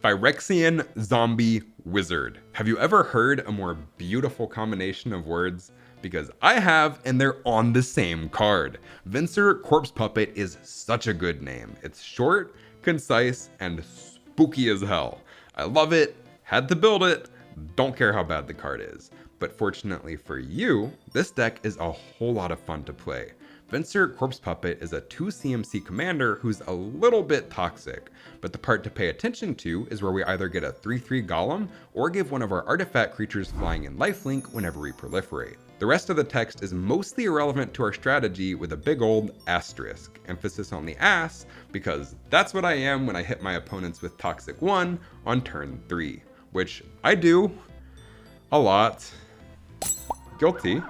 Phyrexian Zombie Wizard. Have you ever heard a more beautiful combination of words? Because I have, and they're on the same card. Venser Corpse Puppet is such a good name. It's short, concise, and spooky as hell. I love it, had to build it, don't care how bad the card is. But fortunately for you, this deck is a whole lot of fun to play. Venser Corpse Puppet is a 2 CMC commander who's a little bit toxic, but the part to pay attention to is where we either get a 3/3 golem or give one of our artifact creatures flying in lifelink whenever we proliferate. The rest of the text is mostly irrelevant to our strategy with a big old asterisk, emphasis on the ass, because that's what I am when I hit my opponents with Toxic 1 on turn 3, which I do a lot. Guilty.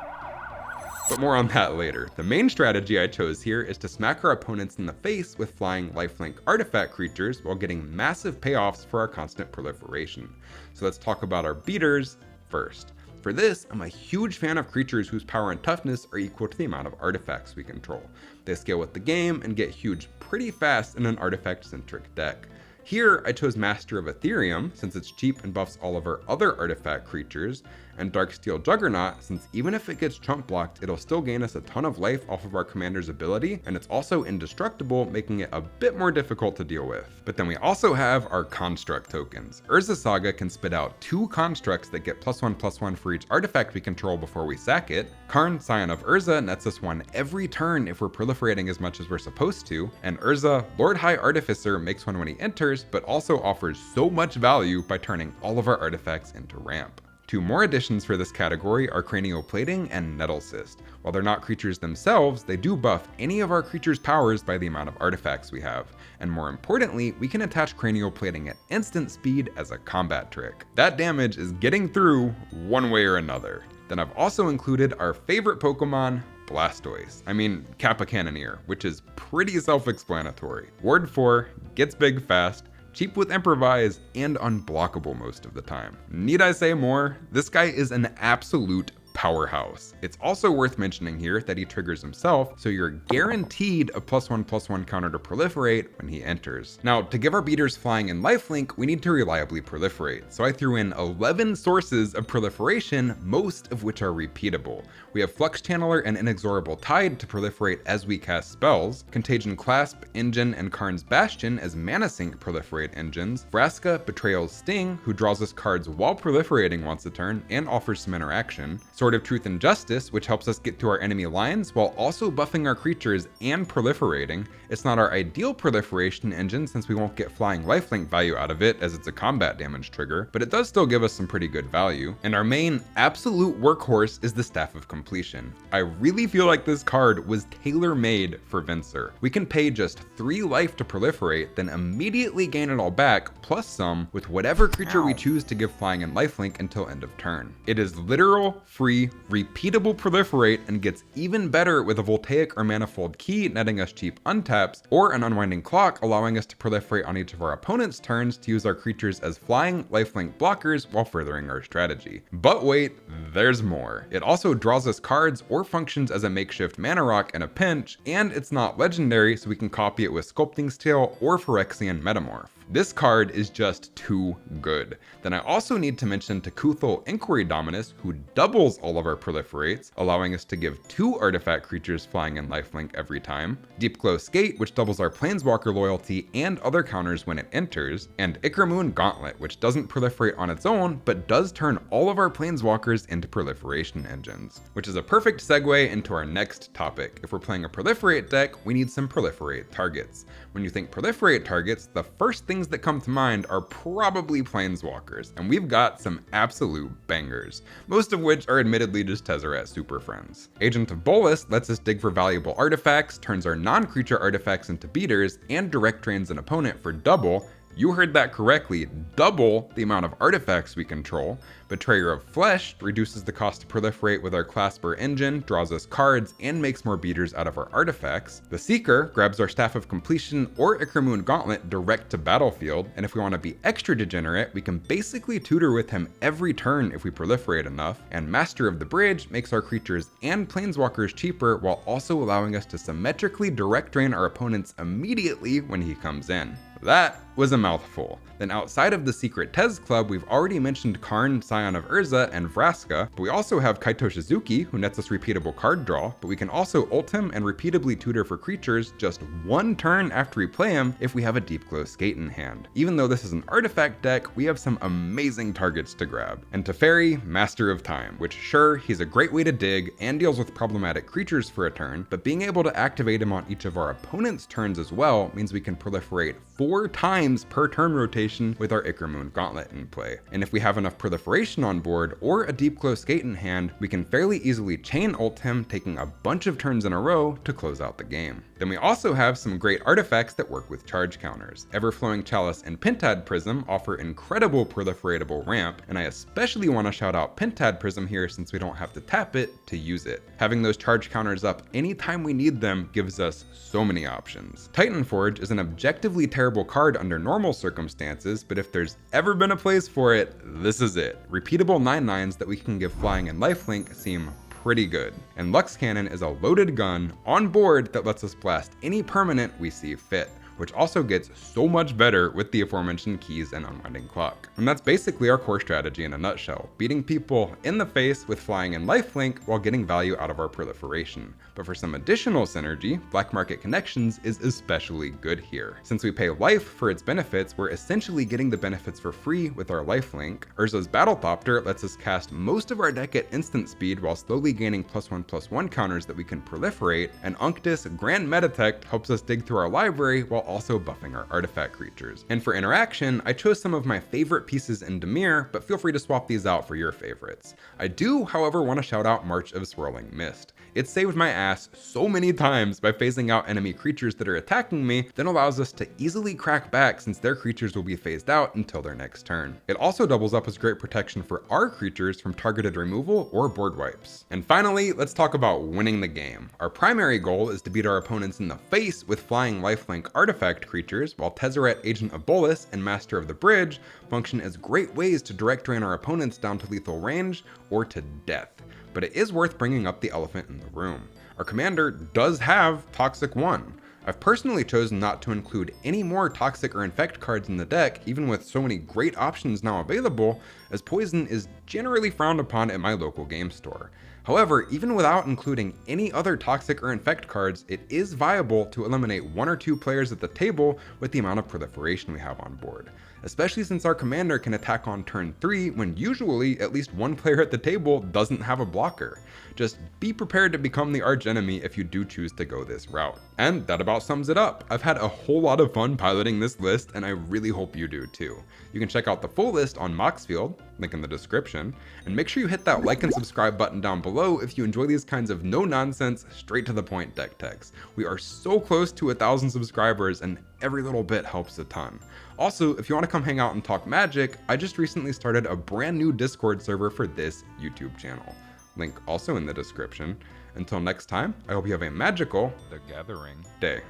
But more on that later. The main strategy I chose here is to smack our opponents in the face with flying lifelink artifact creatures while getting massive payoffs for our constant proliferation. So let's talk about our beaters first. For this, I'm a huge fan of creatures whose power and toughness are equal to the amount of artifacts we control. They scale with the game and get huge pretty fast in an artifact-centric deck. Here, I chose Master of Ethereum, since it's cheap and buffs all of our other artifact creatures, and Darksteel Juggernaut, since even if it gets chump blocked, it'll still gain us a ton of life off of our commander's ability, and it's also indestructible, making it a bit more difficult to deal with. But then we also have our construct tokens. Urza Saga can spit out 2 constructs that get +1/+1 for each artifact we control before we sack it. Karn, Scion of Urza, nets us 1 every turn if we're proliferating as much as we're supposed to, and Urza, Lord High Artificer, makes 1 when he enters, but also offers so much value by turning all of our artifacts into ramp. 2 more additions for this category are Cranioplating and Nettlecyst. While they're not creatures themselves, they do buff any of our creatures' powers by the amount of artifacts we have. And more importantly, we can attach Cranioplating at instant speed as a combat trick. That damage is getting through one way or another. Then I've also included our favorite Pokemon, Blastoise. I mean, Kappa Cannoneer, which is pretty self-explanatory. Ward 4, gets big fast, cheap with improvise, and unblockable most of the time. Need I say more? This guy is an absolute powerhouse. It's also worth mentioning here that he triggers himself, so you're guaranteed a +1/+1 counter to proliferate when he enters. Now, to give our beaters flying in lifelink, we need to reliably proliferate, so I threw in 11 sources of proliferation, most of which are repeatable. We have Flux Channeler and Inexorable Tide to proliferate as we cast spells, Contagion Clasp, Engine, and Karn's Bastion as mana sync proliferate engines, Vraska, Betrayal's Sting, who draws us cards while proliferating once a turn and offers some interaction, Sword of Truth and Justice, which helps us get to our enemy lines while also buffing our creatures and proliferating. It's not our ideal proliferation engine since we won't get flying lifelink value out of it as it's a combat damage trigger, but it does still give us some pretty good value. And our main absolute workhorse is the Staff of Completion. I really feel like this card was tailor-made for Venser. We can pay just 3 life to proliferate, then immediately gain it all back, plus some, with whatever creature we choose to give flying and lifelink until end of turn. It is literal, free, repeatable proliferate, and gets even better with a Voltaic or Manifold Key netting us cheap untaps, or an Unwinding Clock allowing us to proliferate on each of our opponent's turns to use our creatures as flying lifelink blockers while furthering our strategy. But wait, there's more. It also draws us cards or functions as a makeshift mana rock in a pinch, and it's not legendary, so we can copy it with Sculpting's Tail or Phyrexian Metamorph. This card is just too good. Then I also need to mention Takuthal Inquiry Dominus, who doubles all of our proliferates, allowing us to give 2 artifact creatures flying in lifelink every time, Deepglow Skate, which doubles our Planeswalker loyalty and other counters when it enters, and Ikramoon Gauntlet, which doesn't proliferate on its own, but does turn all of our Planeswalkers into proliferation engines. Which is a perfect segue into our next topic. If we're playing a proliferate deck, we need some proliferate targets. When you think proliferate targets, the first things that come to mind are probably Planeswalkers, and we've got some absolute bangers, most of which are admittedly just Tezzeret Superfriends. Agent of Bolas lets us dig for valuable artifacts, turns our non-creature artifacts into beaters, and direct drains an opponent for double. You heard that correctly, double the amount of artifacts we control. Betrayer of Flesh reduces the cost to proliferate with our Clasper engine, draws us cards, and makes more beaters out of our artifacts. The Seeker grabs our Staff of Completion or Ikramoon Gauntlet direct to battlefield, and if we want to be extra degenerate, we can basically tutor with him every turn if we proliferate enough. And Master of the Bridge makes our creatures and Planeswalkers cheaper while also allowing us to symmetrically direct drain our opponents immediately when he comes in. That was a mouthful. Then outside of the secret Tez Club, we've already mentioned Karn, Scion of Urza, and Vraska, but we also have Kaito Shizuki, who nets us repeatable card draw, but we can also ult him and repeatably tutor for creatures just one turn after we play him if we have a Deep Glow Skate in hand. Even though this is an artifact deck, we have some amazing targets to grab. And Teferi, Master of Time, which sure, he's a great way to dig and deals with problematic creatures for a turn, but being able to activate him on each of our opponent's turns as well means we can proliferate 4 times per turn rotation with our Ichormoon Gauntlet in play. And if we have enough proliferation on board or a Deep Glow Skate in hand, we can fairly easily chain ult him, taking a bunch of turns in a row to close out the game. Then we also have some great artifacts that work with charge counters. Everflowing Chalice and Pentad Prism offer incredible proliferatable ramp, and I especially want to shout out Pentad Prism here since we don't have to tap it to use it. Having those charge counters up anytime we need them gives us so many options. Titan Forge is an objectively terrible card under normal circumstances, but if there's ever been a place for it, this is it. Repeatable 9/9s that we can give flying and lifelink seem pretty good. And Lux Cannon is a loaded gun on board that lets us blast any permanent we see fit, which also gets so much better with the aforementioned keys and unwinding clock. And that's basically our core strategy in a nutshell, beating people in the face with flying and lifelink while getting value out of our proliferation. But for some additional synergy, Black Market Connections is especially good here. Since we pay life for its benefits, we're essentially getting the benefits for free with our lifelink. Urza's Battlethopter lets us cast most of our deck at instant speed while slowly gaining +1/+1 counters that we can proliferate, and Unctus Grand Metatech helps us dig through our library while also buffing our artifact creatures. And for interaction, I chose some of my favorite pieces in Dimir, but feel free to swap these out for your favorites. I do, however, want to shout out March of Swirling Mist. It saved my ass so many times by phasing out enemy creatures that are attacking me, then allows us to easily crack back since their creatures will be phased out until their next turn. It also doubles up as great protection for our creatures from targeted removal or board wipes. And finally, let's talk about winning the game. Our primary goal is to beat our opponents in the face with flying lifelink artifact creatures, while Tezzeret, Agent of Bolas, and Master of the Bridge function as great ways to direct drain our opponents down to lethal range or to death. But it is worth bringing up the elephant in the room. Our commander does have Toxic 1. I've personally chosen not to include any more Toxic or Infect cards in the deck, even with so many great options now available, as Poison is generally frowned upon at my local game store. However, even without including any other Toxic or Infect cards, it is viable to eliminate 1 or 2 players at the table with the amount of proliferation we have on board, especially since our commander can attack on turn 3 when usually at least 1 player at the table doesn't have a blocker. Just be prepared to become the archenemy if you do choose to go this route. And that about sums it up. I've had a whole lot of fun piloting this list, and I really hope you do too. You can check out the full list on Moxfield, link in the description, and make sure you hit that like and subscribe button down below if you enjoy these kinds of no-nonsense, straight-to-the-point deck techs. We are so close to 1,000 subscribers, and every little bit helps a ton. Also, if you want to come hang out and talk Magic, I just recently started a brand new Discord server for this YouTube channel. Link also in the description. Until next time, I hope you have a magical, The Gathering day.